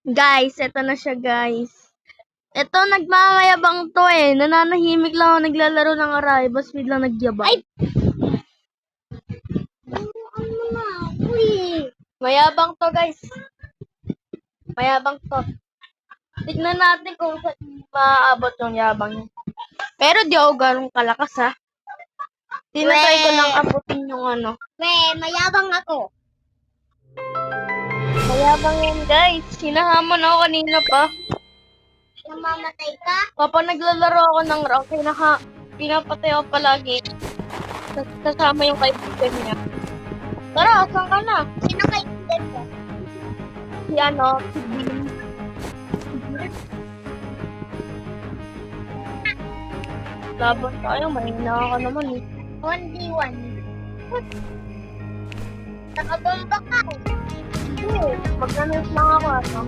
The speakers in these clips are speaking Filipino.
Guys, eto na siya guys. Eto, nagmamayabang to eh. Nananahimik lang ako naglalaro ng Arribas, biglang nagyabang. Ay! Ano na ako eh. Mayabang to guys. Mayabang to. Tignan natin kung saan maaabot yung yabang niya. Pero di ako ganun kalakas ha. Tinatry ko lang abutin yung ano. Mayabang ako. Mayabang yan guys. Hinahamon ako kanina pa. Namamatay ka? Kapag naglalaro ako ng rock, pinapatay ako palagi. Kasama yung kaibigan niya. Tara, saan ka na? Sino kaibigan ko? Si ano, si Dean. Laban tayo, mahina ka naman eh. 1v1. Nakabomba ka. Hindi, mag-announce lang ako ano.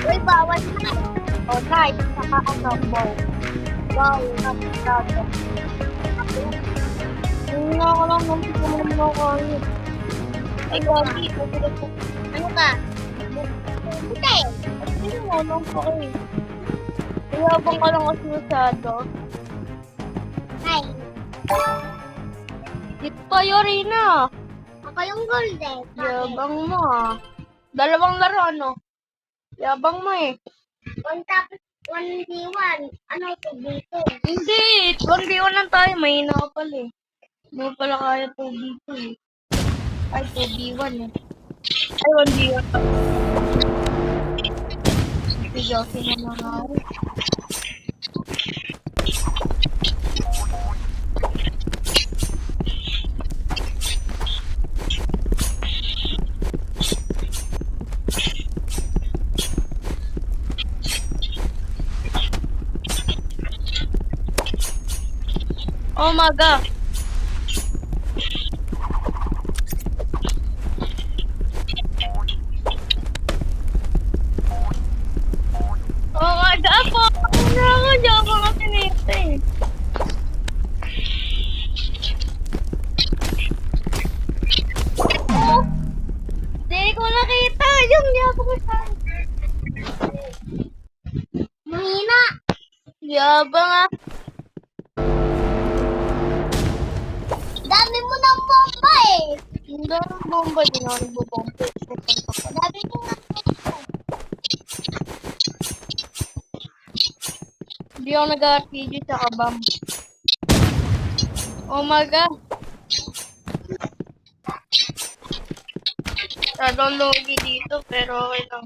Uy, bawal na. Oh, nice. Saka ano, bow. Wow, nakikita. Mahina ka lang naman, hindi mo naman ako kaya. Ay, gabi, magulat ko. Ano ka? Hindi. Hindi mo lang po eh. Iyabang ka lang kasi masyado. Hi. Dito tayo, Rina. Ako yung golden. Yabang mo ah. Dalawang laro ano? Yabang mo eh. 1v1. Ano ito dito? Hindi! 1v1 lang tayo. Mahina ka pala eh. Hindi mo pala kaya 2v2 eh. Ay, 2v1 eh. Ay, 1v1 pa. Bigosi na mga ako. Oh my god. Oh my god po. Ano ako? Diyan ako nga pinita eh. Oh! Di ko nakita. Yung yabang ko saan. Mahina. Yabang ah. Dami mo ng bomba eh. Hindi ako bomba. Di na ako nagbobomba. Dami mo ng bomba. Hindi ako nag-RPG sa kabam. Oh my god. Masyadong logi dito pero okay lang.